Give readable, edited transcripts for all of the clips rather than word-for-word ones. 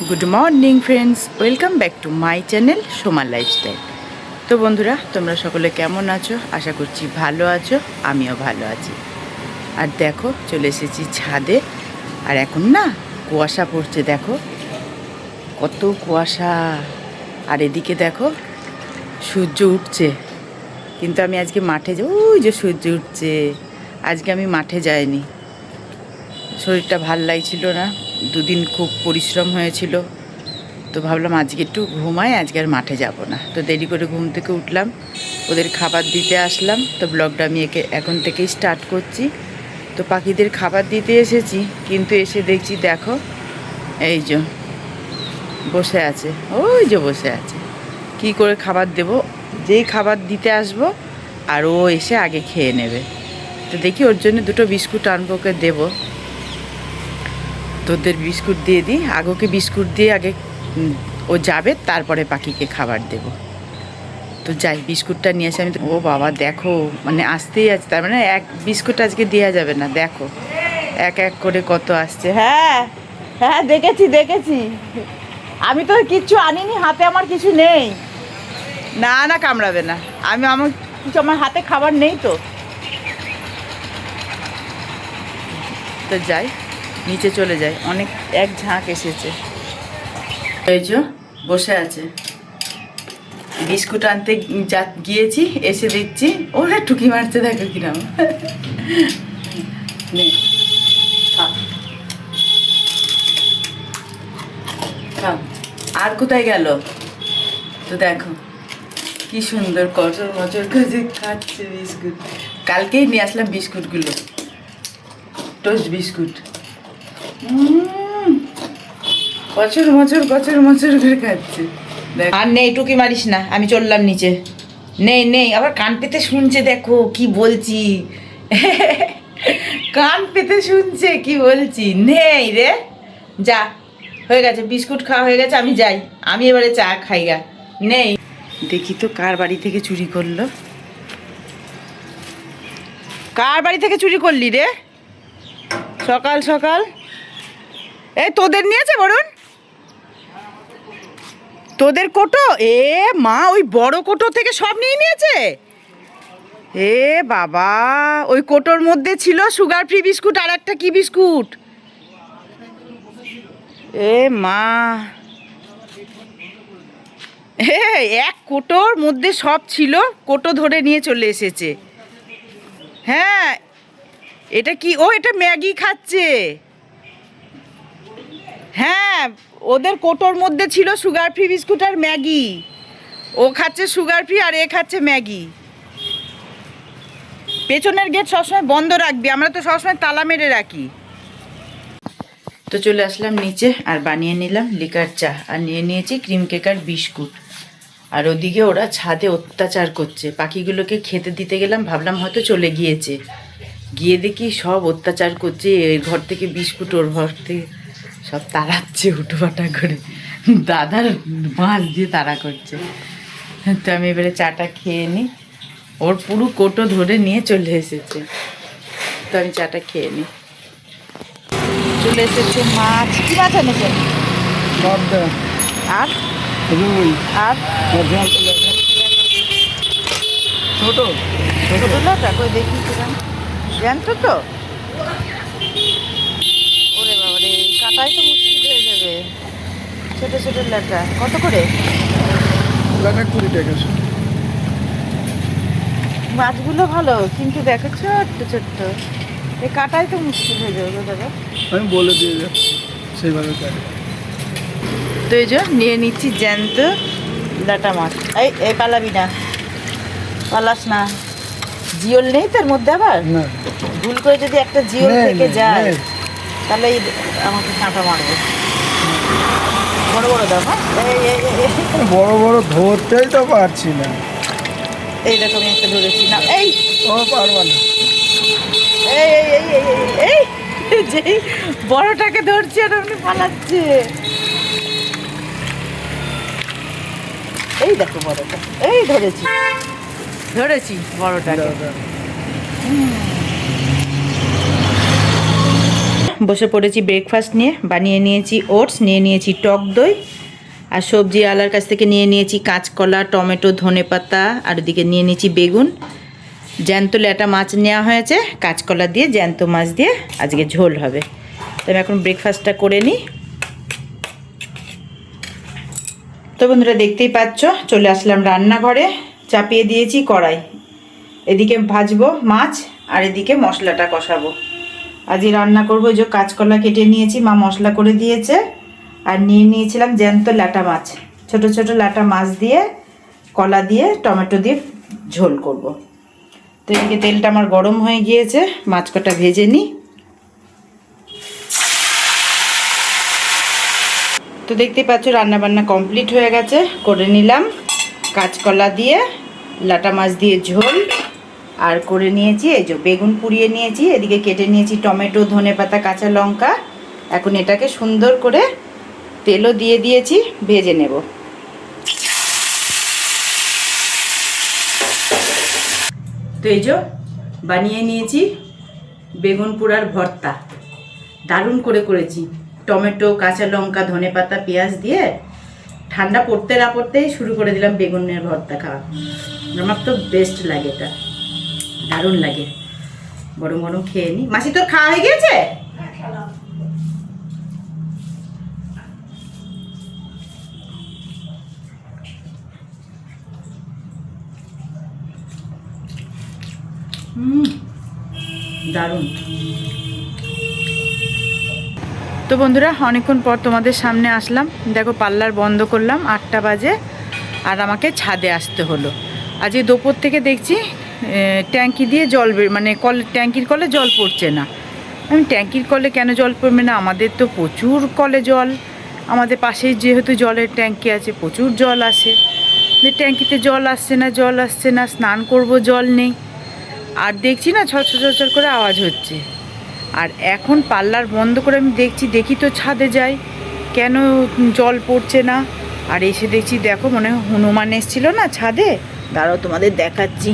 Good morning friends, welcome back to my channel সোমার lifestyle. তো বন্ধুরা, তোমরা সকলে কেমন আছো? আশা করছি ভালো আছো, আমিও ভালো আছি। আর দেখো, চলে এসেছি ছাদে। আর এখন না কুয়াশা পড়ছে, দেখো কত কুয়াশা। আর এদিকে দেখো সূর্য উঠছে, কিন্তু আমি আজকে মাঠে ওই যে সূর্য উঠছে। আজকে আমি মাঠে যাইনি, শরীরটা ভাল লাগছিল না, দুদিন খুব পরিশ্রম হয়েছিল। তো ভাবলাম আজকে একটু ঘুমাই, আজকে আর মাঠে যাব না। তো দেরি করে ঘুম থেকে উঠলাম, ওদের খাবার দিতে আসলাম। তো ব্লগটা আমি এখন থেকেই স্টার্ট করছি। তো পাখিদের খাবার দিতে এসেছি, কিন্তু এসে দেখছি দেখো এই যে বসে আছে, ওই যে বসে আছে। কি করে খাবার দেব? যেই খাবার দিতে আসবো আর ও এসে আগে খেয়ে নেবে। তো দেখি ওর জন্য দুটো বিস্কুট আনবো, ওকে দেবো। তোদের বিস্কুট দিয়ে দিই, আগোকে বিস্কুট দিয়ে আগে ও যাবে, তারপরে পাখিকে খাবার দেব। তো যাই, বিস্কুটটা নিয়ে আসে আমি। ও বাবা দেখো, মানে আসতেই আছে, তার মানে এক বিস্কুট আজকে দেওয়া যাবে না। দেখো এক এক করে কত আসছে। হ্যাঁ হ্যাঁ, দেখেছি দেখেছি। আমি তো কিচ্ছু আনিনি, হাতে আমার কিছু নেই। না না, কামড়াবে না। আমার কিছু, আমার হাতে খাবার নেই। তো তো যাই, নিচে চলে যায়, অনেক এক ঝাঁক এসেছে। এই যে বসে আছে, বিস্কুট আনতে গিয়েছি, এসে দেখছি ওরা টুকি মারছে, দেখো কিরম। নে, খা। খাও। আর কোথায় গেল? তো দেখো কি সুন্দর কচর মচর করে খাচ্ছে বিস্কুট। কালকেই নিয়ে আসলাম বিস্কুটগুলো, টোস্ট বিস্কুট। কচর মচর করে খাচ্ছে। আর নেই, টুকি মারিস না, আমি চললাম নিচে। নেই নেই, আবার কান পেতে শুনছে, দেখো কি বলছি। কান পেতে শুনছে কি বলছি। নেই রে, যা, হয়ে গেছে, বিস্কুট খাওয়া হয়ে গেছে, আমি যাই। আমি এবারে চা খাই গা। নেই, দেখি তো কার বাড়ি থেকে চুরি করলো। কার বাড়ি থেকে চুরি করলি রে সকাল সকাল? এই তোদের নিয়েছে বরুণ, তোদের কোটো? এ মা, ওই বড় কোটো থেকে সব নিয়ে নিয়েছে। এ বাবা, ওই কোটোর মধ্যে ছিল সুগার ফ্রি বিস্কুট আর একটা কি বিস্কুট। এ মা, এক কোটোর মধ্যে সব ছিল, কোটো ধরে নিয়ে চলে এসেছে। হ্যাঁ, এটা কি? ও এটা ম্যাগি খাচ্ছে। হ্যাঁ, ওদের কোটোর মধ্যে ছিল সুগার ফ্রি বিস্কুট আর ম্যাগি। ও খাচ্ছে সুগার ফ্রি আর এ খাচ্ছে ম্যাগি। পেছনের গেট সবসময় বন্ধ রাখবি, আমরা তো সবসময় তালা মেরে রাখি। তো চলে আসলাম নিচে, আর বানিয়ে নিলাম লিকার চা, আর নিয়ে নিয়েছি ক্রিম কেক আর বিস্কুট। আর ওদিকে ওরা ছাদে অত্যাচার করছে, পাখিগুলোকে খেতে দিতে গেলাম, ভাবলাম হয়তো চলে গিয়েছে, গিয়ে দেখি সব অত্যাচার করছে। এর ঘর থেকে বিস্কুট, ওর ঘর থেকে সব তাড়াচ্ছে হুটোপাটা করে, দাদার মাছ দিয়ে তাড়া করছে। তো আমি এবারে চাটা খেয়ে নিই। ওর পুরো কোটো ধরে নিয়ে চলে এসেছে, তো আমি চাটা খেয়ে নিই। চলে এসেছে মাছ। কি মাছ এনেছে? আর আর ছোট ছোট লাটা কই দেখি কিরম, জানতো তো। ওরে বাবা রে, কাটাই তো মুশকিল হয়ে যাবে। ছোট ছোট লাটা কত করে? 20 টাকা। মাছগুলো ভালো, কিন্তু দেখো ছোট্ট ছোট্ট, এই কাটাই তো মুশকিল হয়ে যাবে গো দাদা। আমি বলে দিয়ে যাচ্ছি সেইভাবে কাটে। তো এই যে নিয়ে নিচ্ছি জ্যান্ত লাটা মাছ। এই পালাবি না, পালাস না। জিওল নেই তার মধ্যে, আবার না, ভুল করে যদি একটা জিওল থেকে যায় তাহলে আমাকে কাঁটা মারবে। বড় বড় দাম। বড় বড় ধরতেই তো পারছি না। এই দেখো আমি একটা ধরেছি না, এই ও পারবা না। এই এই এই এই এই যেই বড়টাকে ধরছি আর আপনি পালাচ্ছে। এই দেখো বড়টা, এই ধরেছি ধরেছি বড়টাকে। বসে পড়েছি ব্রেকফাস্ট নিয়ে। বানিয়ে নিয়েছি ওটস, নিয়ে নিয়েছি টক দই, আর সবজি আলার কাছ থেকে নিয়ে নিয়েছি কাঁচকলা, টমেটো, ধনেপাতা, আর ওদিকে নিয়ে নিয়েছি বেগুন। জ্যান্ত ল্যাটা মাছ নেওয়া হয়েছে, কাঁচকলা দিয়ে জ্যান্ত মাছ দিয়ে আজকে ঝোল হবে। তো আমি এখন ব্রেকফাস্টটা করে নিই। তো বন্ধুরা দেখতেই পাচ্ছ, চলে আসলাম রান্নাঘরে। চাপিয়ে দিয়েছি কড়াই, এদিকে ভাজবো মাছ আর এদিকে মশলাটা কষাবো। আজকে রান্না করবো। যে কাঁচকলা কেটে নিয়েছি, মা মশলা করে দিয়েছে। আর নিয়ে নিয়েছিলাম জ্যান্ত ল্যাটা মাছ, ছোট ছোট ল্যাটা মাছ দিয়ে কলা দিয়ে টমেটো দিয়ে ঝোল করব। তো এদিকে তেলটা আমার গরম হয়ে গিয়েছে, মাছ কটা ভেজে নিই। তো দেখতেই পাচ্ছ রান্নাবান্না কমপ্লিট হয়ে গেছে, করে নিলাম কাঁচকলা দিয়ে ল্যাটা মাছ দিয়ে ঝোল। আর করে নিয়েছি এই যে বেগুন পুড়িয়ে নিয়েছি, এদিকে কেটে নিয়েছি টমেটো, ধনেপাতা, কাঁচা লঙ্কা। এখন এটাকে সুন্দর করে তেলও দিয়ে দিয়েছি, ভেজে নেব। তো এই যে বানিয়ে নিয়েছি বেগুন পোড়ার ভর্তা, দারুণ করে করেছি। টমেটো, কাঁচা লঙ্কা, ধনেপাতা, পেঁয়াজ দিয়ে ঠান্ডা পড়তে না পড়তেই শুরু করে দিলাম বেগুনের ভর্তা খাওয়া। আমার তো বেস্ট লাগে, এটা দারুণ লাগে। গরম গরম খেয়ে নি। মাসি তোর খাওয়া হয়ে গিয়েছে? দারুণ। তো বন্ধুরা অনেকক্ষণ পর তোমাদের সামনে আসলাম। দেখো পার্লার বন্ধ করলাম, 8টা বাজে, আর আমাকে ছাদে আসতে হলো। আজকে দুপুর থেকে দেখছি ট্যাঙ্কি দিয়ে জল মানে ট্যাঙ্কির কলে জল পড়ছে না। আমি ট্যাঙ্কির কলে কেন জল পড়বে না, আমাদের তো প্রচুর কলে জল, আমাদের পাশেই যেহেতু জলের ট্যাঙ্কি আছে প্রচুর জল আসে। ট্যাঙ্কিতে জল আসছে না, স্নান করব জল নেই। আর দেখছি না ছড়ছড় করে আওয়াজ হচ্ছে। আর এখন পার্লার বন্ধ করে আমি দেখি তো ছাদে যাই, কেন জল পড়ছে না। আর এসে দেখছি, দেখো মনে হয় হনুমান এসেছিল না ছাদে। দাঁড়াও তোমাদের দেখাচ্ছি।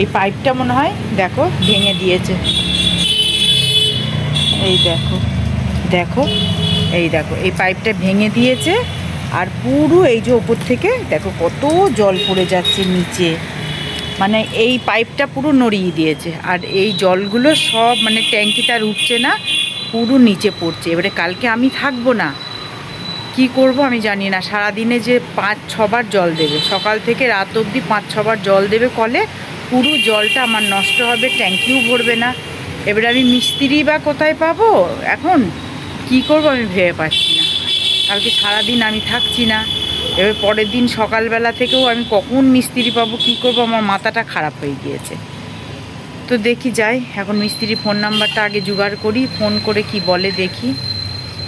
এই পাইপটা মনে হয় দেখো ভেঙে দিয়েছে। এই দেখো এই পাইপটা ভেঙে দিয়েছে। আর পুরো এই যে ওপর থেকে দেখো কত জল পড়ে যাচ্ছে নিচে, মানে এই পাইপটা পুরো নড়িয়ে দিয়েছে। আর এই জলগুলো সব মানে ট্যাঙ্কিটা আর উঠছে না, পুরো নিচে পড়ছে। এবারে কালকে আমি থাকবো না, কি করব আমি জানি না। সারাদিনে যে 5-6 বার জল দেবে, সকাল থেকে রাত অবধি 5-6 বার জল দেবে কলে, পুরো জলটা আমার নষ্ট হবে, ট্যাঙ্কিও ভরবে না। এবারে আমি মিস্ত্রি বা কোথায় পাবো, এখন কি করব আমি ভেবে পাচ্ছি না। কালকে সারাদিন আমি থাকছি না, এবার পরের দিন সকালবেলা থেকেও আমি কখন মিস্ত্রি পাবো, কি করব, আমার মাথাটা খারাপ হয়ে গিয়েছে। তো দেখি যাই, এখন মিস্ত্রির ফোন নাম্বারটা আগে জোগাড় করি, ফোন করে কি বলে দেখি।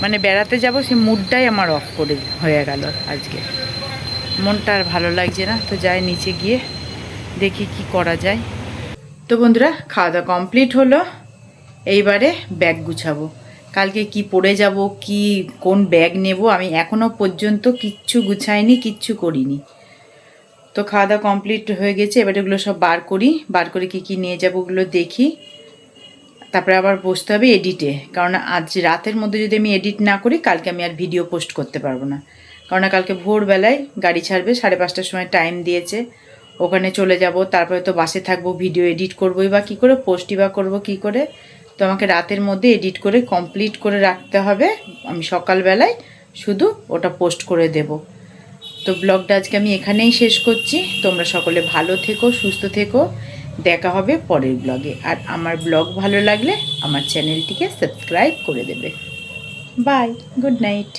মানে বেড়াতে যাব সে মুডটাই আমার অফ করে হয়ে গেল আজকে, মনটা আর ভালো লাগছে না। তো যাই নিচে গিয়ে দেখি কি করা যায়। তো বন্ধুরা খাওয়া দাওয়া কমপ্লিট হলো, এইবারে ব্যাগ গুছাবো। কালকে কি পরে যাব, কি কোন ব্যাগ নেব, আমি এখনও পর্যন্ত কিচ্ছু গুছাইনি, কিচ্ছু করিনি। তো খাওয়া দাওয়া কমপ্লিট হয়ে গেছে, এবার এগুলো সব বার করে কি নিয়ে যাব ওগুলো দেখি। তারপরে আবার বসতে হবে এডিটে, কারণ আজ রাতের মধ্যে যদি আমি এডিট না করি কালকে আমি আর ভিডিও পোস্ট করতে পারবো না। কারণ কালকে ভোরবেলায় গাড়ি ছাড়বে, 5:30টার সময় টাইম দিয়েছে, ওখানে চলে যাব। তারপরে তো বাসে থাকবো, ভিডিও এডিট করবোই বা কী করে, পোস্টই বা করবো কী করে। তো আমাকে রাতের মধ্যে এডিট করে কমপ্লিট করে রাখতে হবে, আমি সকালবেলায় শুধু ওটা পোস্ট করে দেব। তো ব্লগটা আজকে আমি এখানেই শেষ করছি। তোমরা সকলে ভালো থেকো, সুস্থ থেকো, দেখা হবে পরের ব্লগে। আর আমার ব্লগ ভালো লাগলে আমার চ্যানেলটিকে সাবস্ক্রাইব করে দেবে। Bye, good night.